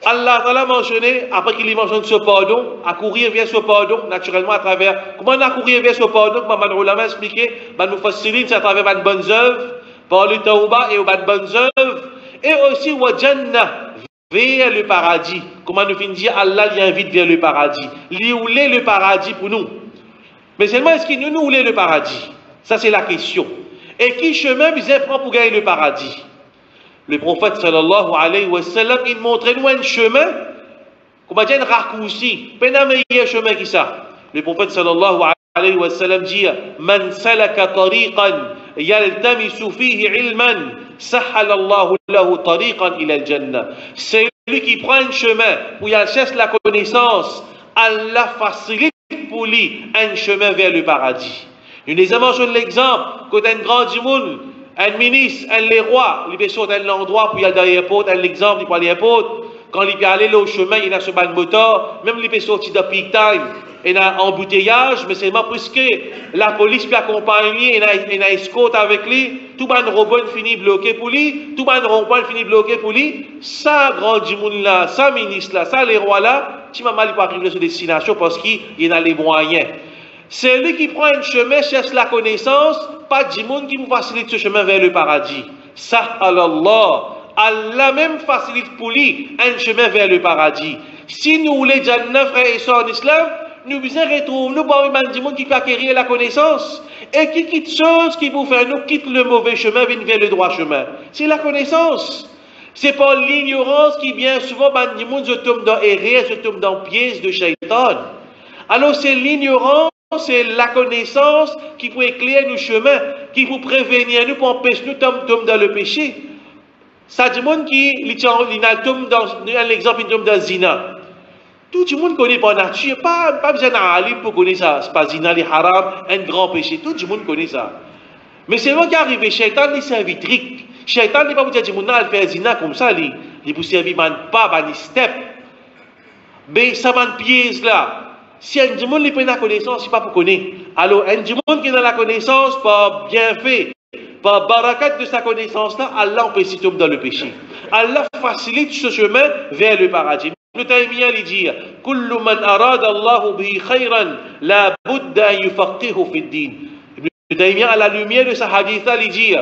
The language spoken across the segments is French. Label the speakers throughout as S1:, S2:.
S1: Allah a mentionné, après qu'il mentionne ce pardon, à courir vers ce pardon, naturellement à travers, comment on a courir vers ce pardon, comme les ulama a expliqué, nous fassirine, c'est à travers les bonnes œuvres, par le tawba et les bonnes œuvres, et aussi wa jannah, vers le paradis. Comment nous finissons dire, Allah l'invite vers le paradis. Il voulait le paradis pour nous. Mais seulement, est-ce qu'il nous voulait le paradis? Ça, c'est la question. Et qui chemin vous prend pour gagner le paradis? Le prophète sallallahu alayhi wa sallam, il montrait nous un chemin, comment dire, un raccourci, pas un meilleur chemin que ça. Le prophète sallallahu alayhi wa sallam dit, Man salaka tariqan yaltamisu fihi ilman, sahhala Allahu lahu tariqan ila al-jannah. C'est lui qui prend un chemin où il cherche la connaissance, Allah facilite pour lui un chemin vers le paradis. Nous les avons mentionné l'exemple, quand un grand dimoun, un ministre, un roi, il peut sortir d'un endroit pour y aller dans l'aéroport, un exemple, il peut aller à l'aéroport, quand il peut aller au chemin, il a ce ban moteur, même il peut sortir de peak time, il a un embouteillage, mais c'est puisque la police peut accompagner, il a une escorte avec lui, tout le robot finit bloqué pour lui, tout le rond-point finit bloqué pour lui, ça, grand dimoun là, ça, ministre là, ça, les rois là, tu m'as mal, il peut arriver à sa destination parce qu'il a les moyens. C'est lui qui prend un chemin, cherche la connaissance, pas du monde qui vous facilite ce chemin vers le paradis. Sahhalallah. Allah même facilite pour lui un chemin vers le paradis. Si nous voulons Jannah, frères et sœurs en islam, nous besoin retrouver nous parmi du monde qui peut acquérir la connaissance et qui quitte chose qui vous fait nous quitte le mauvais chemin vers le droit chemin. C'est la connaissance. C'est pas l'ignorance qui bien souvent du monde se tombe dans erreur, se tombe dans piège de shaitan. Alors c'est l'ignorance. C'est la connaissance qui peut éclairer nos chemins, qui peut prévenir nous pour empêcher nous de tomber dans le péché. Ça dit monde qui tombe dans un exemple, il tombe dans zina. Tout le monde connaît par nature, pas besoin d'un alim pour connaître ça. C'est pas zina, les haram, un grand péché. Tout le monde connaît ça. Mais c'est moi qui arrive, Shaitan, il servi trick. Shaitan, il va vous dire, il fait zina comme ça, il peut servir pas, un step. Mais ça m'a piège là. Si un monde qui prend la connaissance, c'est pas pour connaître. Alors, un monde qui a la connaissance, par bienfait, par barakat de sa connaissance-là, Allah empêche de tomber dans le péché. Allah facilite ce chemin vers le paradis. Ibn Taymiyyah lui dit, Kullu man arada Allahu bihi khayran, la budda yufaqihu fi din. Ibn Taymiyyah, à la lumière de sa hadith-là, lui dit,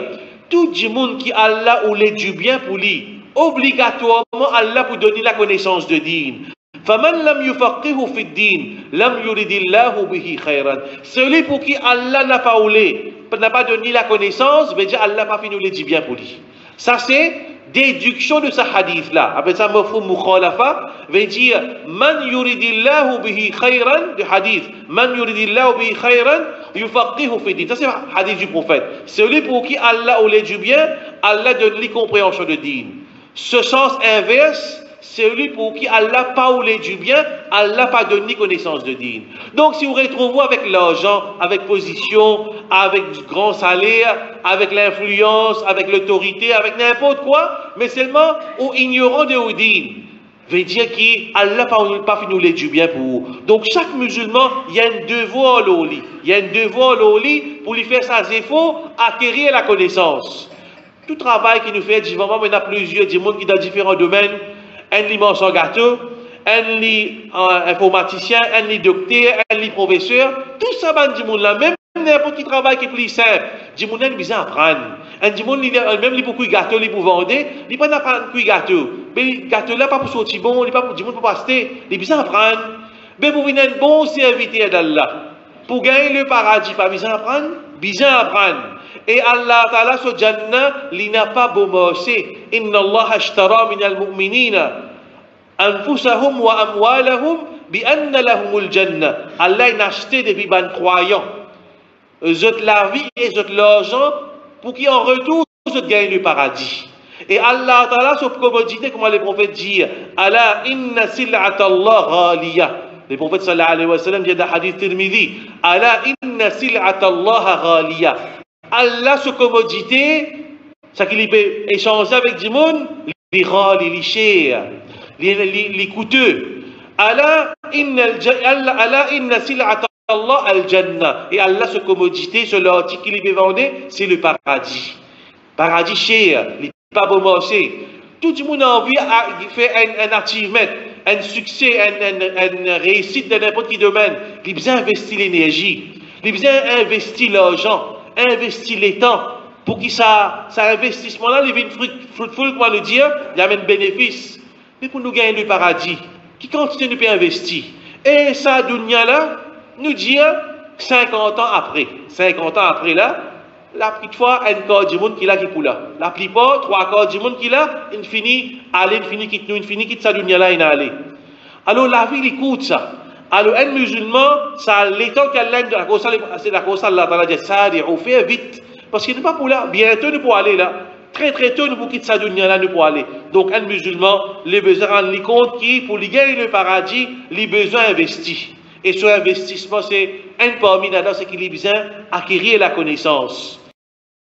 S1: tout le monde qui Allah voulait du bien pour lui, obligatoirement Allah pour donner la connaissance de din. فَمَنْ لَمْ يُفَقِّهُ فِي الدِّينِ لَمْ يُرِدِ اللَّهُ بِهِ خَيْرًا. Celui pour qui Allah n'a pas voulu, n'a pas donné la connaissance, veut dire Allah n'a pas fini de dire bien pour lui. Ça c'est déduction de ce hadith là. Après ça, mafhum mukhalafa veut dire man yuridillahu bihi khayran, du hadith. Man yuridillahu bihi khayran yufaqihu fi din. Ça c'est le hadith du prophète. Celui pour qui Allah voulait du bien, Allah donne la compréhension de din. Ce sens inverse, celui pour qui Allah pas voulu du bien, Allah pas donné connaissance de din. Donc si vous retrouvez avec l'argent, avec position, avec du grand salaire, avec l'influence, avec l'autorité, avec n'importe quoi, mais seulement ou ignorant de din, veut dire qu'Allah pas fini du bien pour vous. Donc chaque musulman, il y a un devoir l'oli. Il y a un devoir l'oli pour lui faire ses efforts, acquérir la connaissance. Tout travail qu'il nous fait, il y a plusieurs monde qui dans différents domaines. Un lit mangeur gâteau, un lit informaticien, un lit docteur, un lit professeur, tout ça, du monde là, même n'importe qui travail qui est plus simple, du monde a besoin d'apprendre. Un du monde, même les beaucoup de gâteaux, les pour vendre, il pas d'apprendre que gâteau. Mais le gâteau là, pas pour sortir bon, il pas pour du monde pour passer, il besoin d'apprendre. Mais pour venir un bon serviteur d'Allah, pour gagner le paradis, pas besoin d'apprendre, besoin d'apprendre. Et Allah Ta'ala sur Jannah, il n'a pas beau morcer. Inna Allah ashtara min al-mu'minina anfusahum wa amwalahum bi anna lahumul Jannah. Allah a acheté des bibans croyants. Eux autres la vie et eux autres l'argent pour qu'ils en retour, eux autres gagnent le paradis. Et Allah Ta'ala sur commodité, comme les prophètes disent, Ala inna sil'ata Allah ghaliya. Les prophètes sallallahu alayhi wa sallam disent dans le hadith Tirmidhi, Ala inna sil'ata Allah ghaliya. Allah, sa commodité, ça qu'il peut échanger avec du monde, les râles, les chers, les coûteux. Allah inna sil'ata Allah al-Jannah. Et Allah, sa commodité, ce l'article qu'il peut vendre, c'est le paradis. Paradis cher, il n'est pas bon marché. Tout le monde a envie de faire un achievement, un succès, une réussite dans n'importe quel domaine. Il a besoin d'investir l'énergie, il a besoin d'investir l'argent, investir les temps, pour que ça investissement-là, il devient fruitful, comment le dire, il amène bénéfice. Mais pour nous gagner le paradis, qui continue de investir. Et ça, dunya-là, nous dit 50 ans après. 50 ans après là, la petite fois, un quart du monde qui l'a qui pour là. La plupart, 3/4 du monde qui l'a, il finit, aller, il finit, quitte nous, il finit, quitte ça, dunya-là, il allé. Alors, la vie, il écoute ça. Alors, un musulman, ça, l'état qu'elle aime, c'est la cause, Allah, Allah dit, ça, on fait vite. Parce qu'il n'est pas pour là. Bientôt, nous pourrons aller là. Très, très tôt, nous pourrons quitter ça, dunya-là, nous pourrons aller. Donc, un musulman, les besoins rendre compte qui, pour lui gagner le paradis, les besoins investis. Et ce investissement, c'est un parmi là, c'est qu'il a besoin d'acquérir la connaissance.